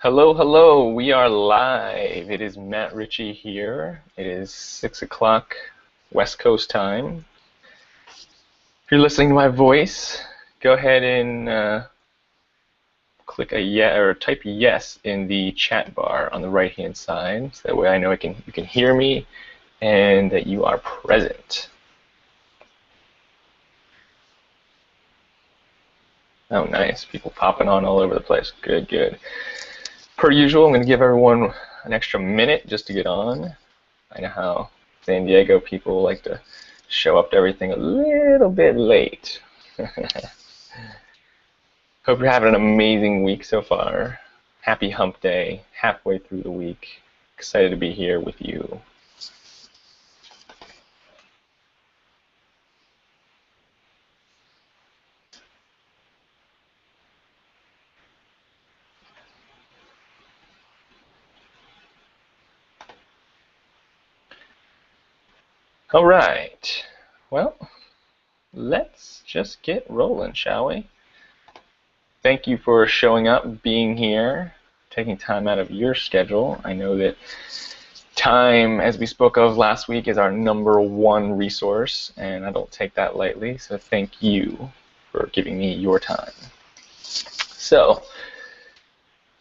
Hello, hello. We are live. It is Matt Ritchie here. It is 6 o'clock West Coast time. If you're listening to my voice, go ahead and click a yes or type yes in the chat bar on the right-hand side, so that way I know you can hear me and that you are present. Oh, nice. People popping on all over the place. Good, good. Per usual, I'm going to give everyone an extra minute just to get on. I know how San Diego people like to show up to everything a little bit late. Hope you're having an amazing week so far. Happy hump day, halfway through the week. Excited to be here with you. All right. Well, let's just get rolling, shall we? Thank you for showing up, being here, taking time out of your schedule. I know that time, as we spoke of last week, is our #1 resource, and I don't take that lightly, so thank you for giving me your time. So,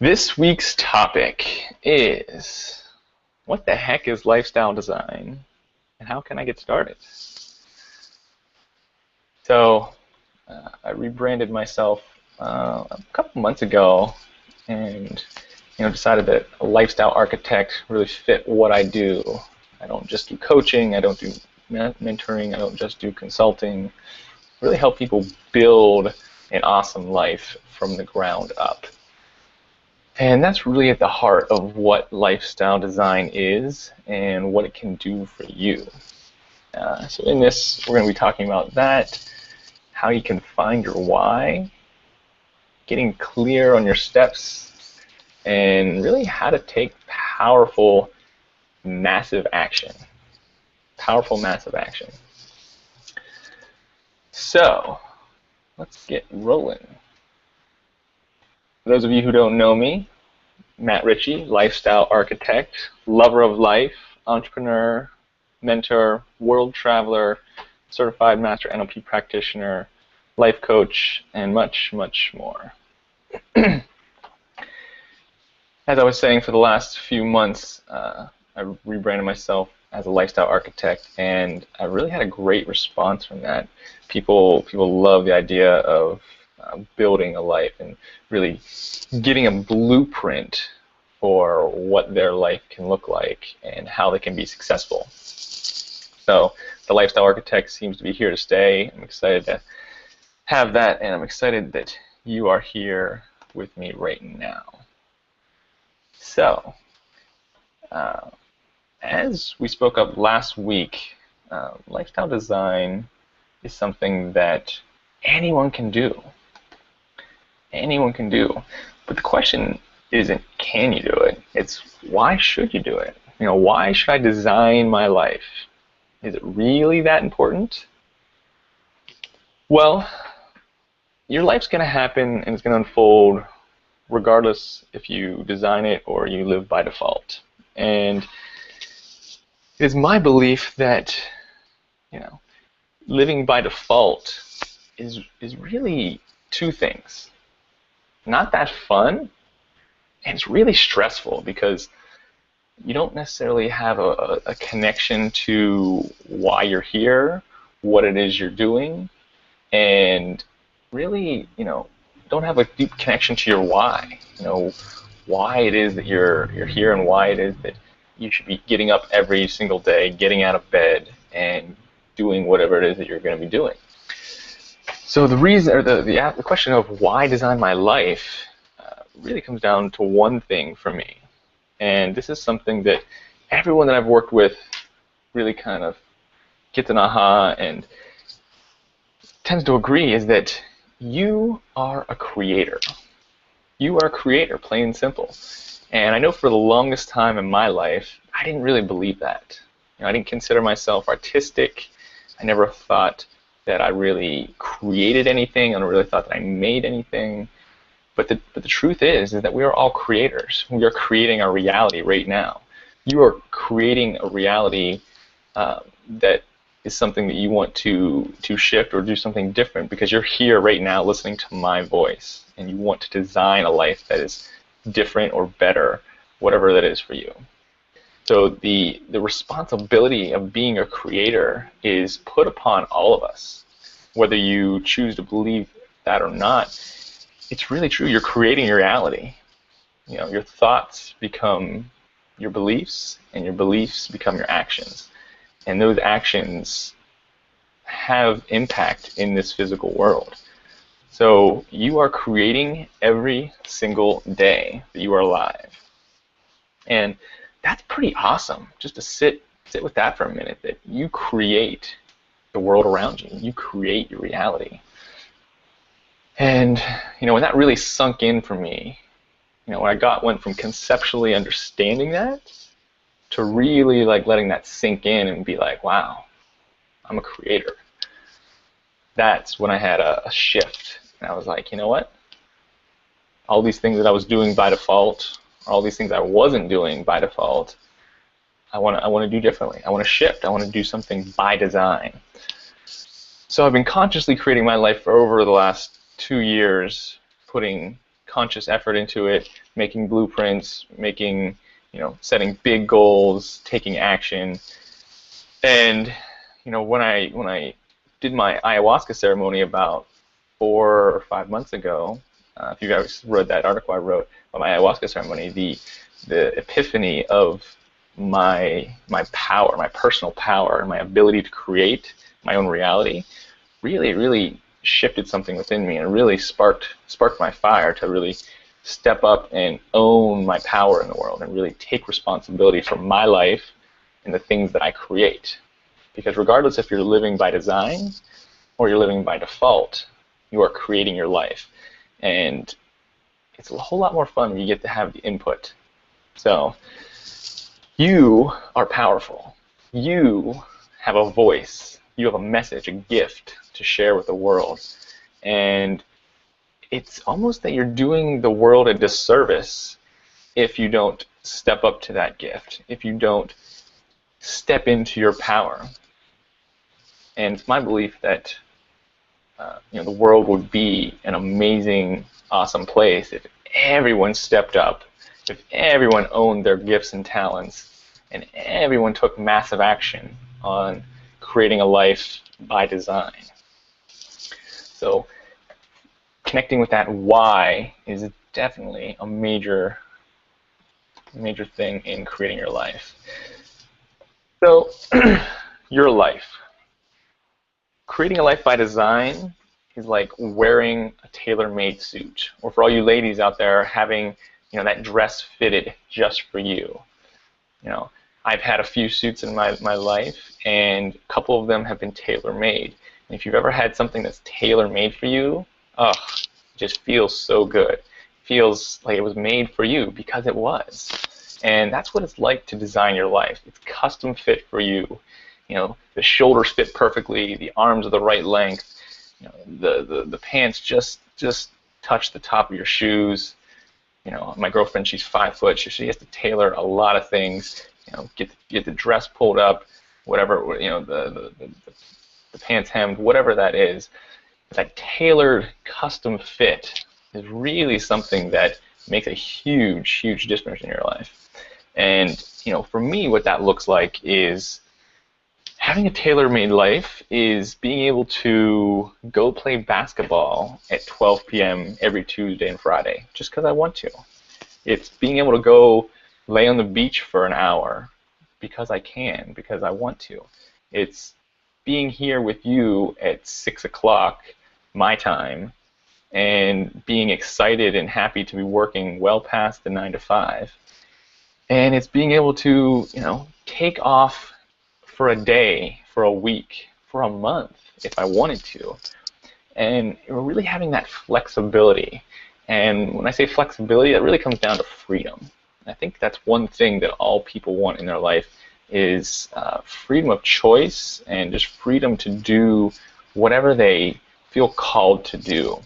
this week's topic is, what the heck is lifestyle design, and how can I get started? So, I rebranded myself a couple months ago, and decided that a lifestyle architect really fit what I do. I don't just do coaching, I don't do mentoring, I don't just do consulting. I really help people build an awesome life from the ground up. And that's really at the heart of what lifestyle design is and what it can do for you. So in this, we're going to be talking about that, how you can find your why, getting clear on your steps, and really how to take powerful, massive action. Powerful, massive action. So, let's get rolling. For those of you who don't know me, Matt Ritchie, lifestyle architect, lover of life, entrepreneur, mentor, world traveler, certified master NLP practitioner, life coach, and much, much more. As I was saying, for the last few months, I rebranded myself as a lifestyle architect, and I really had a great response from that. People love the idea of building a life and really getting a blueprint for what their life can look like and how they can be successful. So the lifestyle architect seems to be here to stay. I'm excited to have that, and I'm excited that you are here with me right now. So, as we spoke of last week, lifestyle design is something that anyone can do. Anyone can do. But the question isn't, can you do it? It's, why should you do it? Why should I design my life? Is it really that important? Well, your life's going to happen and it's going to unfold regardless if you design it or you live by default. And it is my belief that living by default is really two things. Not that fun, and it's really stressful because you don't necessarily have a connection to why you're here, what it is you're doing, and really, don't have a deep connection to your why. Why it is that you're here and why it is that you should be getting up every single day, getting out of bed, and doing whatever it is that you're going to be doing. So the reason, or the question of why design my life really comes down to one thing for me. And this is something that everyone that I've worked with really kind of gets an aha and tends to agree, is that you are a creator. You are a creator, plain and simple. And I know for the longest time in my life, I didn't really believe that. I didn't consider myself artistic. I never thought that I really created anything. I never really thought that I made anything. But the truth is that we are all creators. We are creating our reality right now. You are creating a reality that is something that you want to shift or do something different, because you're here right now listening to my voice, and you want to design a life that is different or better, whatever that is for you. So the responsibility of being a creator is put upon all of us, whether you choose to believe that or not. It's really true. You're creating your reality. You know, your thoughts become your beliefs, and your beliefs become your actions. And those actions have impact in this physical world. So you are creating every single day that you are alive. And that's pretty awesome, just to sit with that for a minute, that you create the world around you. You create your reality. And when that really sunk in for me, when I went from conceptually understanding that to really like letting that sink in and be like, wow, I'm a creator. That's when I had a shift. And I was like, you know what? All these things that I was doing by default, all these things I wasn't doing by default, I want to do differently. I want to shift. I want to do something by design. So I've been consciously creating my life for over the last 2 years, putting conscious effort into it, making blueprints, setting big goals, taking action. And when I did my ayahuasca ceremony about 4 or 5 months ago, if you guys read that article I wrote about my ayahuasca ceremony, the epiphany of my power, my personal power, and my ability to create my own reality really shifted something within me, and really sparked my fire to really step up and own my power in the world, and really take responsibility for my life and the things that I create. Because regardless if you're living by design or you're living by default, you are creating your life. And it's a whole lot more fun when you get to have the input. So you are powerful. You have a voice. You have a message, a gift to share with the world. And it's almost that you're doing the world a disservice if you don't step up to that gift, if you don't step into your power. And it's my belief that the world would be an amazing, awesome place if everyone stepped up, if everyone owned their gifts and talents, and everyone took massive action on creating a life by design. So connecting with that why is definitely a major thing in creating your life. So your life. Creating a life by design is like wearing a tailor-made suit, or for all you ladies out there, having that dress fitted just for you. I've had a few suits in my life, and a couple of them have been tailor-made. And if you've ever had something that's tailor-made for you, it just feels so good. It feels like it was made for you because it was. And that's what it's like to design your life. It's custom fit for you. The shoulders fit perfectly, the arms are the right length, the pants just touch the top of your shoes. My girlfriend, she's 5 foot, she has to tailor a lot of things. Get the dress pulled up, whatever, the pants hemmed, whatever that is. That tailored custom fit is really something that makes a huge difference in your life. And for me, what that looks like is having a tailor-made life is being able to go play basketball at 12 p.m. every Tuesday and Friday just because I want to. It's being able to go lay on the beach for an hour because I can, because I want to. It's being here with you at 6 o'clock my time and being excited and happy to be working well past the 9 to 5. And it's being able to, take off for a day, for a week, for a month, if I wanted to. And we're really having that flexibility. And when I say flexibility, that really comes down to freedom. And I think that's one thing that all people want in their life is freedom of choice and just freedom to do whatever they feel called to do.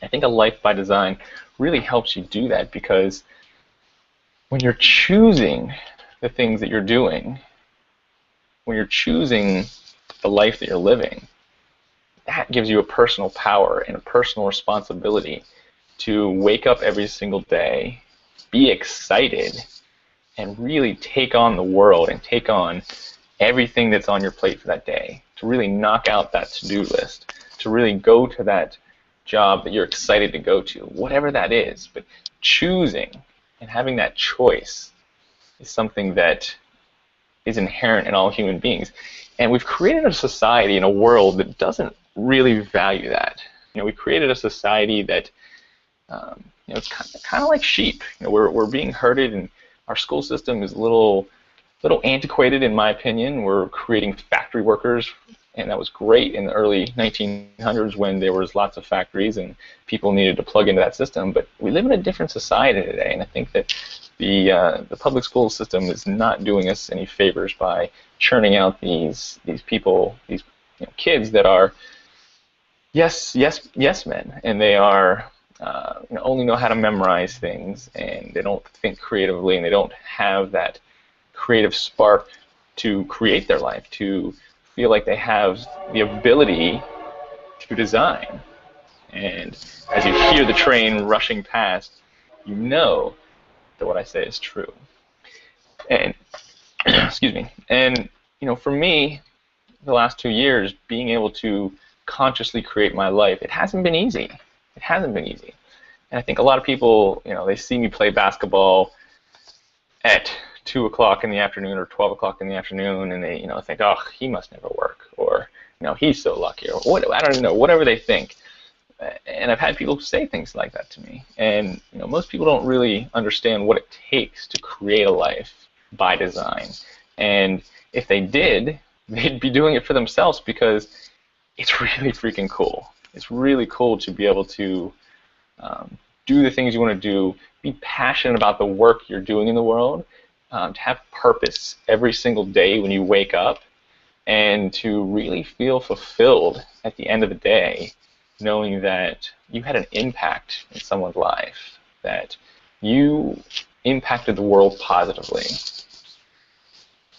I think a life by design really helps you do that, because when you're choosing the things that you're doing, when you're choosing the life that you're living, that gives you a personal power and a personal responsibility to wake up every single day, be excited, and really take on the world and take on everything that's on your plate for that day, to really knock out that to-do list, to really go to that job that you're excited to go to, whatever that is. But choosing and having that choice is something that is inherent in all human beings. And we've created a society and a world that doesn't really value that. We created a society that, it's kind of like sheep. We're being herded, and our school system is a little antiquated, in my opinion. We're creating factory workers, and that was great in the early 1900s when there was lots of factories and people needed to plug into that system. But we live in a different society today, and I think that the public school system is not doing us any favors by churning out these people, these kids that are yes men, and they are only know how to memorize things, and they don't think creatively, and they don't have that creative spark to create their life, to feel like they have the ability to design. And as you hear the train rushing past, you know that what I say is true. And excuse me. And for me, the last 2 years, being able to consciously create my life, it hasn't been easy. It hasn't been easy. And I think a lot of people, they see me play basketball at 2 o'clock in the afternoon or 12 o'clock in the afternoon, and they, think, oh, he must never work, or, he's so lucky, or what, I don't even know, whatever they think. And I've had people say things like that to me. And, most people don't really understand what it takes to create a life by design. And if they did, they'd be doing it for themselves, because it's really freaking cool. It's really cool to be able to do the things you want to do, be passionate about the work you're doing in the world, to have purpose every single day when you wake up, and to really feel fulfilled at the end of the day, knowing that you had an impact in someone's life, that you impacted the world positively.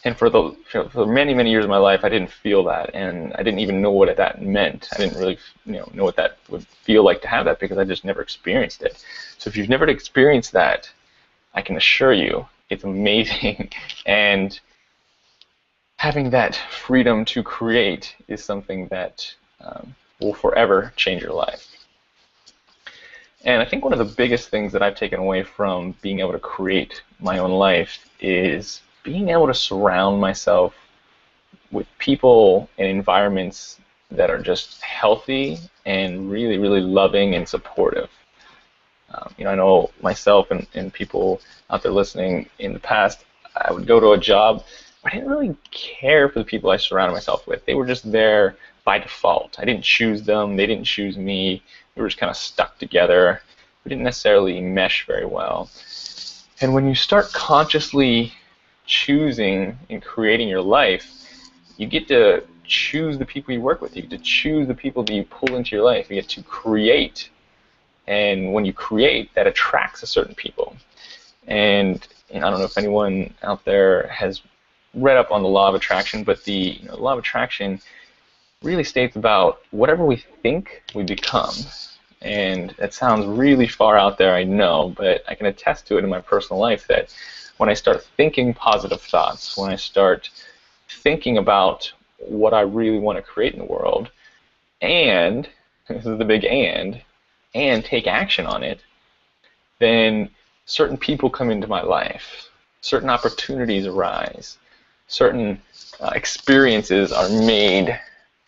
And for many, many years of my life, I didn't feel that, and I didn't even know what that meant. I didn't really know what that would feel like to have that, because I just never experienced it. So if you've never experienced that, I can assure you it's amazing. And having that freedom to create is something that will forever change your life. And I think one of the biggest things that I've taken away from being able to create my own life is being able to surround myself with people and environments that are just healthy and really, really loving and supportive. I know myself and people out there listening, in the past, I would go to a job, I didn't really care for the people I surrounded myself with. They were just there by default. I didn't choose them. They didn't choose me. We were just kind of stuck together. We didn't necessarily mesh very well. And when you start consciously choosing and creating your life, you get to choose the people you work with. You get to choose the people that you pull into your life. You get to create. And when you create, that attracts a certain people. And I don't know if anyone out there has read up on the law of attraction, but the law of attraction really states about whatever we think, we become. And that sounds really far out there, I know, but I can attest to it in my personal life that when I start thinking positive thoughts, when I start thinking about what I really want to create in the world, and, this is the big and take action on it, then certain people come into my life, certain opportunities arise, certain experiences are made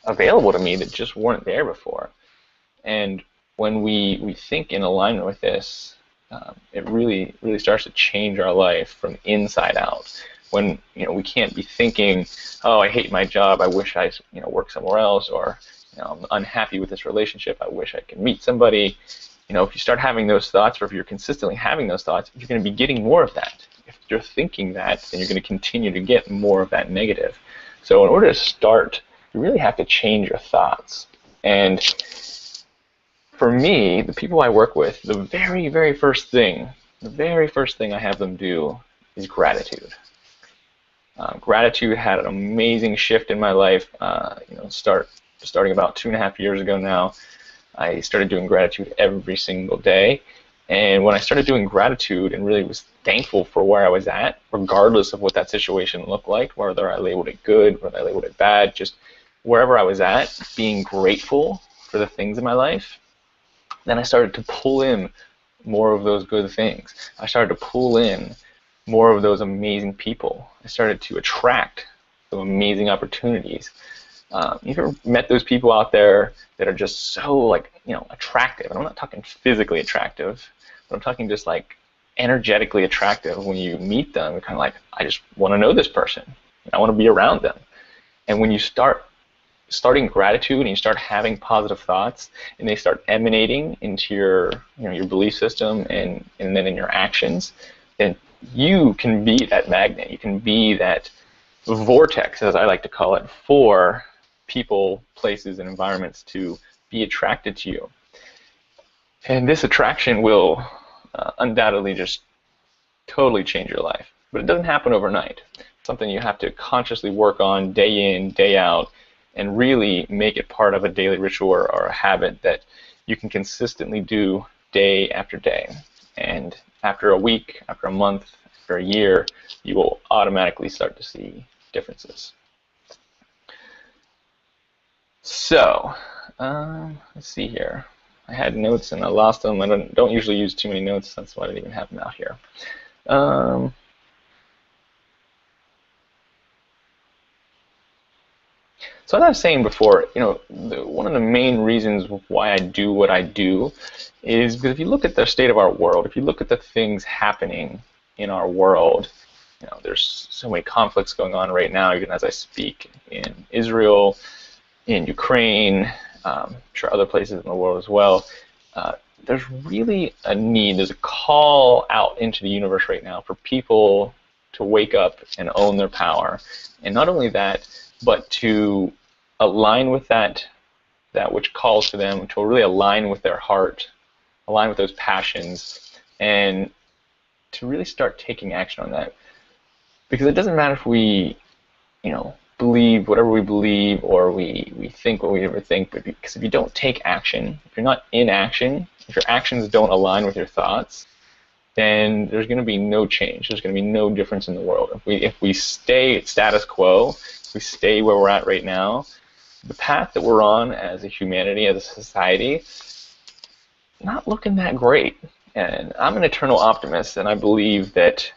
available to me that just weren't there before. And when we think in alignment with this, it really, really starts to change our life from inside out. When we can't be thinking, oh, I hate my job, I wish I worked somewhere else, or I'm unhappy with this relationship, I wish I could meet somebody. If you start having those thoughts, or if you're consistently having those thoughts, you're going to be getting more of that. If you're thinking that, then you're going to continue to get more of that negative. So in order to start, you really have to change your thoughts. And for me, the people I work with, the very first thing I have them do is gratitude. Gratitude had an amazing shift in my life. Starting about 2.5 years ago now, I started doing gratitude every single day. And when I started doing gratitude and really was thankful for where I was at, regardless of what that situation looked like, whether I labeled it good, whether I labeled it bad, just wherever I was at, being grateful for the things in my life, then I started to pull in more of those good things. I started to pull in more of those amazing people. I started to attract some amazing opportunities. You've ever met those people out there that are just so attractive? And I'm not talking physically attractive, but I'm talking just like energetically attractive. When you meet them, you're kind of like, I just want to know this person. I want to be around them. And when you starting gratitude and you start having positive thoughts and they start emanating into your belief system and then in your actions, then you can be that magnet. You can be that vortex, as I like to call it, for people, places, and environments to be attracted to you. And this attraction will undoubtedly just totally change your life. But it doesn't happen overnight. It's something you have to consciously work on day in, day out, and really make it part of a daily ritual or a habit that you can consistently do day after day. And after a week, after a month, after a year, you will automatically start to see differences. So, let's see here. I had notes and I lost them. I don't usually use too many notes. That's why I didn't even have them out here. So as I was saying before, one of the main reasons why I do what I do is because if you look at the state of our world, if you look at the things happening in our world, there's so many conflicts going on right now, even as I speak, in Israel, in Ukraine, I'm sure other places in the world as well. There's really a need, there's a call out into the universe right now for people to wake up and own their power. And not only that, but to align with that which calls to them, to really align with their heart, align with those passions, and to really start taking action on that. Because it doesn't matter if we, believe whatever we believe or we think what we ever think, but because if you don't take action, if you're not in action, if your actions don't align with your thoughts, then there's going to be no change. There's going to be no difference in the world. If we stay status quo, if we stay where we're at right now, the path that we're on as a humanity, as a society, not looking that great. And I'm an eternal optimist, and I believe that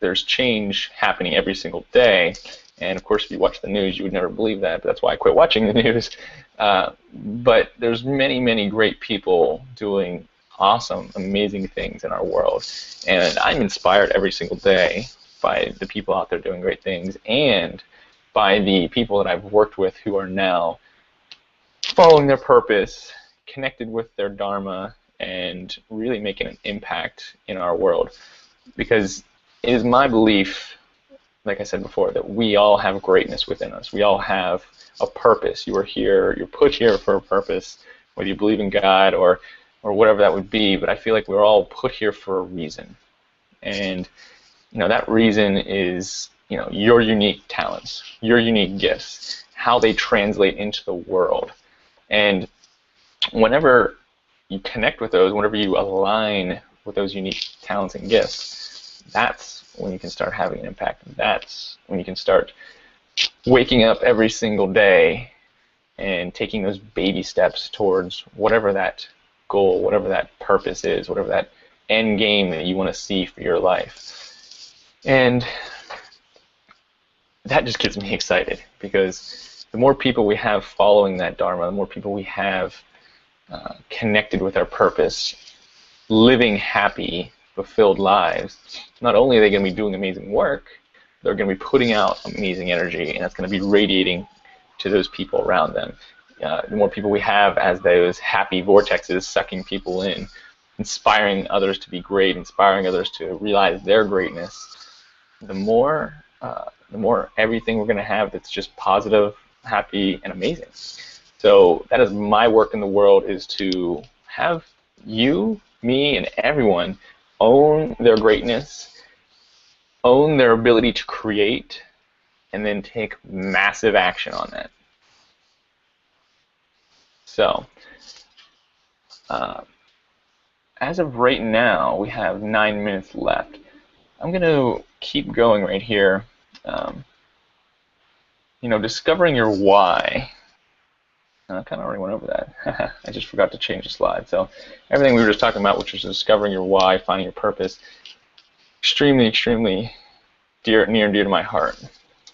there's change happening every single day. And of course, if you watch the news, you would never believe that. But that's why I quit watching the news. But there's many great people doing awesome, amazing things in our world. And I'm inspired every single day by the people out there doing great things and by the people that I've worked with who are now following their purpose, connected with their dharma, and really making an impact in our world. Because it is my belief, like I said before, that we all have greatness within us. We all have a purpose. You are here, you're put here for a purpose, whether you believe in God or whatever that would be, but I feel like we're all put here for a reason. And that reason is your unique talents, your unique gifts, how they translate into the world. And whenever you connect with those, whenever you align with those unique talents and gifts, that's when you can start having an impact. That's when you can start waking up every single day and taking those baby steps towards whatever that goal, whatever that purpose is, whatever that end game that you want to see for your life. And that just gets me excited, because the more people we have following that dharma, the more people we have connected with our purpose, living happy, fulfilled lives, not only are they going to be doing amazing work, they're going to be putting out amazing energy, and that's going to be radiating to those people around them. The more people we have as those happy vortexes sucking people in, inspiring others to be great, inspiring others to realize their greatness, the more everything we're going to have that's just positive, happy, and amazing. So that is my work in the world, is to have you, me, and everyone own their greatness, own their ability to create, and then take massive action on that. So, as of right now, we have 9 minutes left. I'm going to keep going right here. Discovering your why. I kind of already went over that. I just forgot to change the slide. So everything we were just talking about, which was discovering your why, finding your purpose, extremely, extremely near and dear to my heart.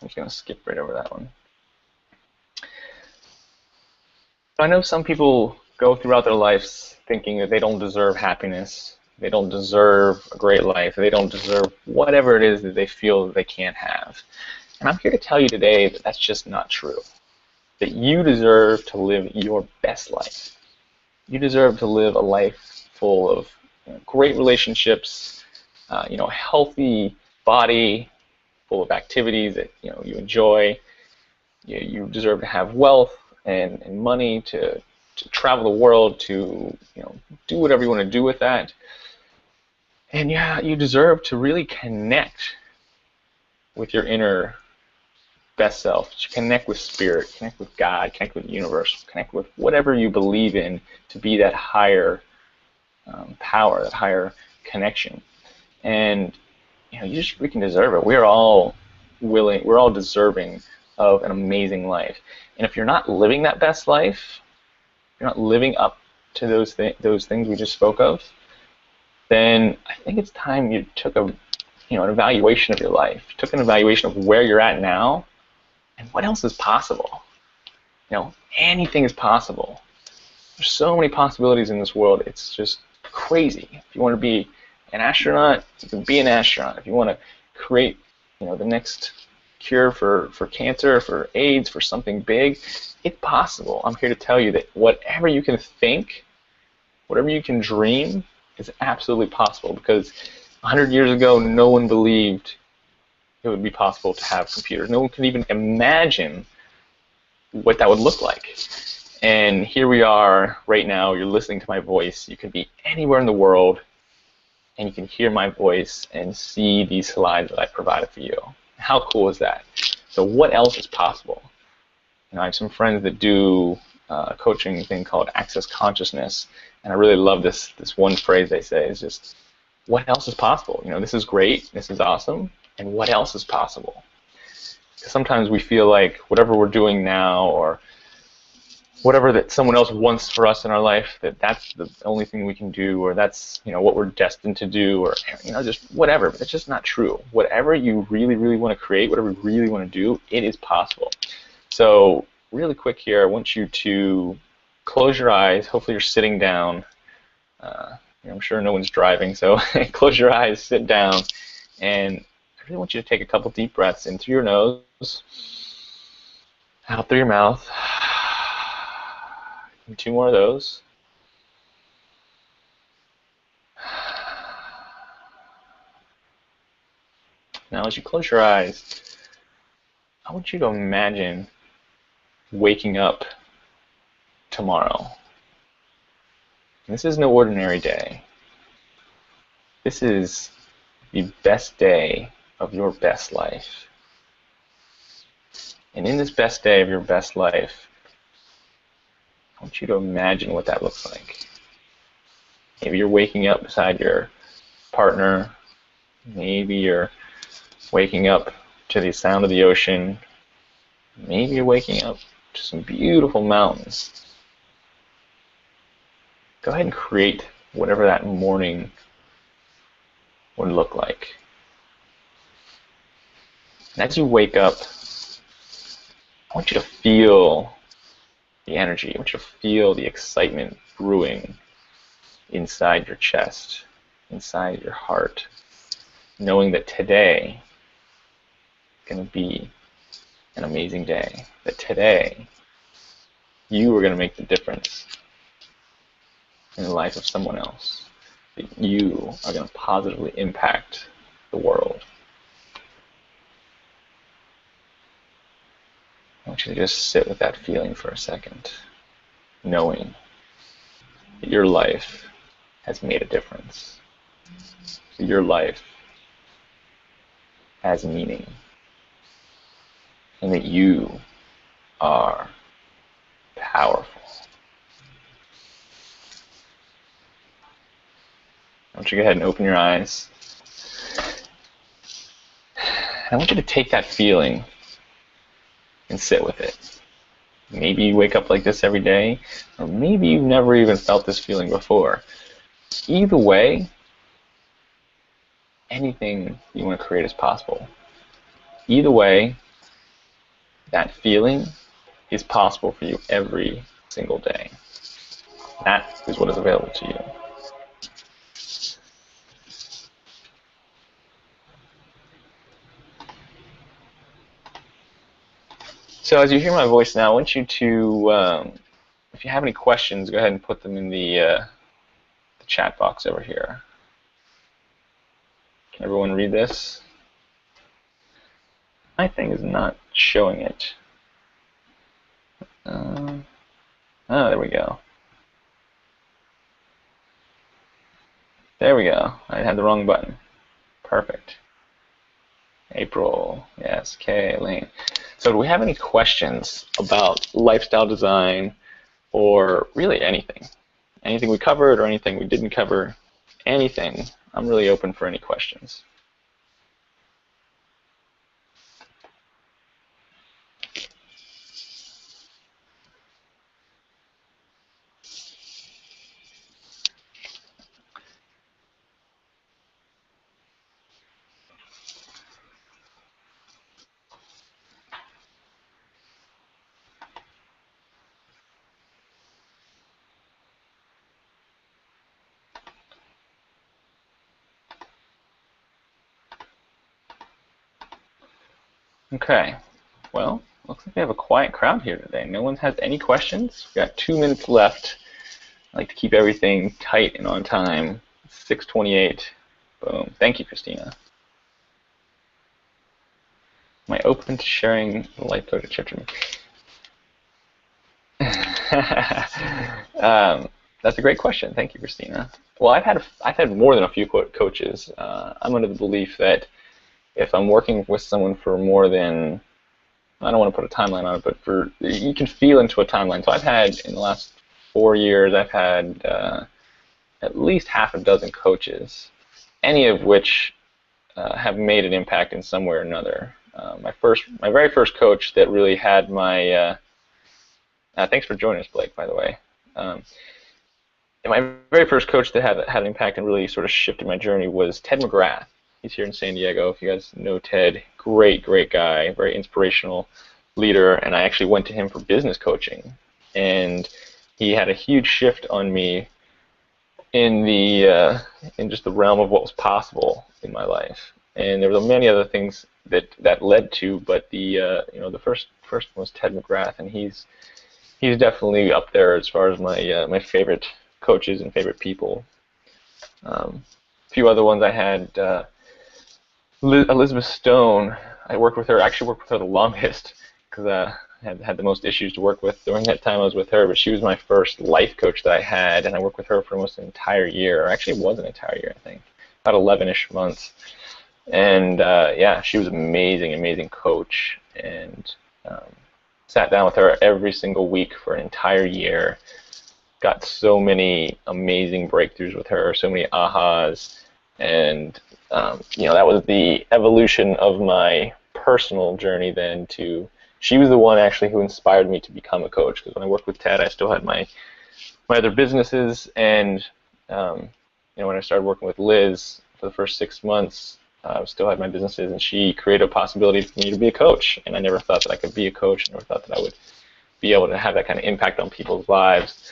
I'm just going to skip right over that one. I know some people go throughout their lives thinking that they don't deserve happiness, they don't deserve a great life, they don't deserve whatever it is that they feel that they can't have. And I'm here to tell you today that that's just not true. That you deserve to live your best life. You deserve to live a life full of great relationships, a healthy body, full of activities that you enjoy. You deserve to have wealth and money to travel the world, to do whatever you want to do with that. And yeah, you deserve to really connect with your inner best self, to connect with spirit, connect with God, connect with the universe, connect with whatever you believe in to be that higher power, that higher connection. And you just freaking deserve it. We're all deserving of an amazing life. And if you're not living that best life, you're not living up to those things we just spoke of, then I think it's time you took an evaluation of your life, took an evaluation of where you're at now, and what else is possible. Anything is possible. There's so many possibilities in this world. It's just crazy. If you want to be an astronaut, you can be an astronaut. If you want to create, the next cure for cancer, for AIDS, for something big, it's possible. I'm here to tell you that whatever you can think, whatever you can dream, is absolutely possible. Because 100 years ago, no one believed it would be possible to have computers. No one could even imagine what that would look like. And here we are right now. You're listening to my voice. You could be anywhere in the world, and you can hear my voice and see these slides that I provided for you. How cool is that? So what else is possible? I have some friends that do a coaching thing called Access Consciousness, and I really love this one phrase they say is just, what else is possible? This is great, this is awesome, and what else is possible? Because sometimes we feel like whatever we're doing now, or whatever that someone else wants for us in our life, that's the only thing we can do, or that's what we're destined to do, or just whatever. But it's just not true. Whatever you really, really want to create, whatever you really want to do, it is possible. So really quick here, I want you to close your eyes. Hopefully you're sitting down. I'm sure no one's driving, so close your eyes, sit down, and I really want you to take a couple deep breaths in through your nose, out through your mouth. And 2 more of those. Now as you close your eyes, I want you to imagine waking up tomorrow. And this is no ordinary day. This is the best day of your best life. And in this best day of your best life, I want you to imagine what that looks like. Maybe you're waking up beside your partner. Maybe you're waking up to the sound of the ocean. Maybe you're waking up to some beautiful mountains. Go ahead and create whatever that morning would look like. And as you wake up, I want you to feel the energy. I want you to feel the excitement brewing inside your chest, inside your heart, knowing that today is going to be an amazing day. That today you are going to make the difference in the life of someone else. That you are going to positively impact the world. I want you to just sit with that feeling for a second. knowing that your life has made a difference. Your life has meaning. And that you are powerful. I want you to go ahead and open your eyes. I want you to take that feeling and sit with it. Maybe you wake up like this every day, or maybe you've never even felt this feeling before. Either way, anything you want to create is possible. Either way, that feeling is possible for you every single day. That is what is available to you. So as you hear my voice now, I want you to, if you have any questions, go ahead and put them in the chat box over here. Can everyone read this? My thing is not showing it. Oh, there we go. There we go. I had the wrong button. Perfect. April, yes, Kay, Lane. So do we have any questions about lifestyle design or really anything? Anything we covered or anything we didn't cover? Anything. I'm really open for any questions. Okay, well, looks like we have a quiet crowd here today. No one has any questions. We've got 2 minutes left. I like to keep everything tight and on time. 6:28. Boom. Thank you, Christina. Am I open to sharing the life coach at Chipton? That's a great question. Thank you, Christina. Well, I've had more than a few coaches. I'm under the belief that if I'm working with someone for more than, I don't want to put a timeline on it, but you can feel into a timeline. So I've had, in the last 4 years, I've had at least half a dozen coaches, any of which have made an impact in some way or another. My very first coach that really had my, thanks for joining us, Blake, by the way. My very first coach that had an impact and really sort of shifted my journey was Ted McGrath. He's here in San Diego. If you guys know Ted, great guy, very inspirational leader. And I actually went to him for business coaching. And he had a huge shift on me in just the realm of what was possible in my life. And there were many other things that led to, but the first one was Ted McGrath, and he's definitely up there as far as my favorite coaches and favorite people. A few other ones I had. Elizabeth Stone, I actually worked with her the longest because I had the most issues to work with during that time I was with her, but she was my first life coach that I had, and I worked with her for almost an entire year, or actually it was an entire year, I think, about 11-ish months. And yeah, she was an amazing coach, and sat down with her every single week for an entire year, got so many amazing breakthroughs with her, so many ahas, and that was the evolution of my personal journey then to, she was the one actually who inspired me to become a coach, because when I worked with Ted, I still had my other businesses, and when I started working with Liz for the first 6 months, I still had my businesses, and she created a possibility for me to be a coach, and I never thought that I could be a coach, I never thought that I would be able to have that kind of impact on people's lives,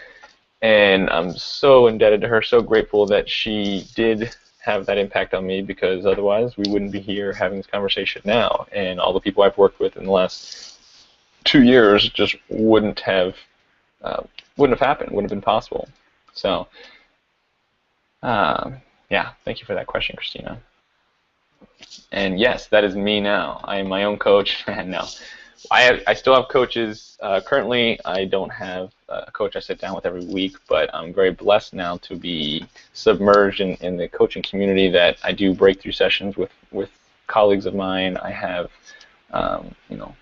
and I'm so indebted to her, so grateful that she did have that impact on me, because otherwise we wouldn't be here having this conversation now, and all the people I've worked with in the last 2 years just wouldn't have happened, wouldn't have been possible. So yeah, thank you for that question, Christina. And yes, that is me now. I am my own coach. No, I still have coaches. Currently, I don't have a coach I sit down with every week, but I'm very blessed now to be submerged in the coaching community that I do breakthrough sessions with colleagues of mine. I have, you know,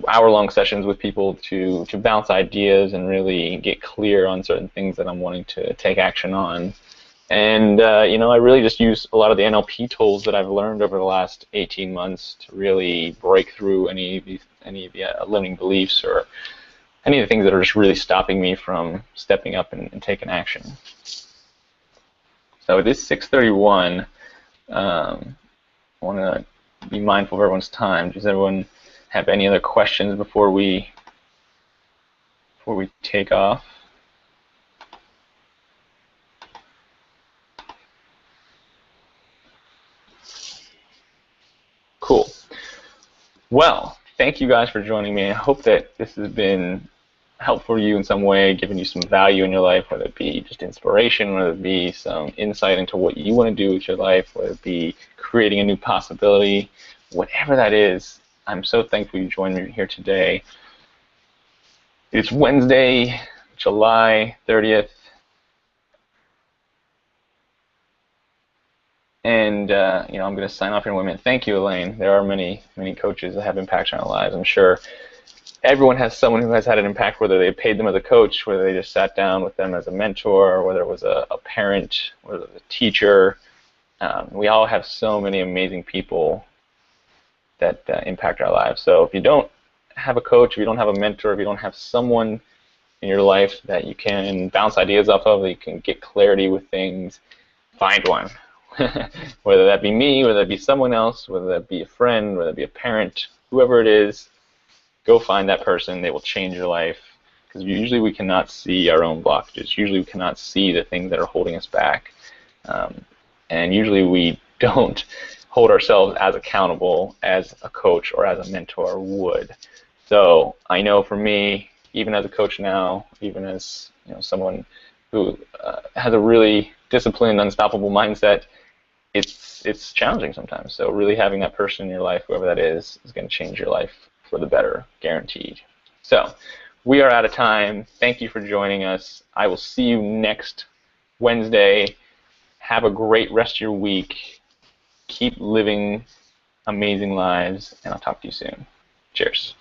hour-long sessions with people to bounce ideas and really get clear on certain things that I'm wanting to take action on. And you know, I really just use a lot of the NLP tools that I've learned over the last 18 months to really break through any of the limiting beliefs or any of the things that are just really stopping me from stepping up and taking action. So it is 6:31. I want to be mindful of everyone's time. Does everyone have any other questions before we take off? Cool. Well, thank you guys for joining me. I hope that this has been helpful for you in some way, giving you some value in your life, whether it be just inspiration, whether it be some insight into what you want to do with your life, whether it be creating a new possibility, whatever that is. I'm so thankful you joined me here today. It's Wednesday, July 30th. And you know, I'm going to sign off here in 1 minute. Thank you, Elaine. There are many coaches that have impacts on our lives. I'm sure everyone has someone who has had an impact, whether they paid them as a coach, whether they just sat down with them as a mentor, whether it was a parent, whether it was a teacher. We all have so many amazing people that impact our lives. So if you don't have a coach, if you don't have a mentor, if you don't have someone in your life that you can bounce ideas off of, that you can get clarity with things, find one. Whether that be me, whether that be someone else, whether that be a friend, whether that be a parent, whoever it is, go find that person. They will change your life. Because usually we cannot see our own blockages. Usually we cannot see the things that are holding us back. And usually we don't hold ourselves as accountable as a coach or as a mentor would. So I know for me, even as a coach now, even as someone who has a really disciplined, unstoppable mindset, it's challenging sometimes. So really having that person in your life, whoever that is going to change your life for the better, guaranteed. So we are out of time. Thank you for joining us. I will see you next Wednesday. Have a great rest of your week. Keep living amazing lives, and I'll talk to you soon. Cheers.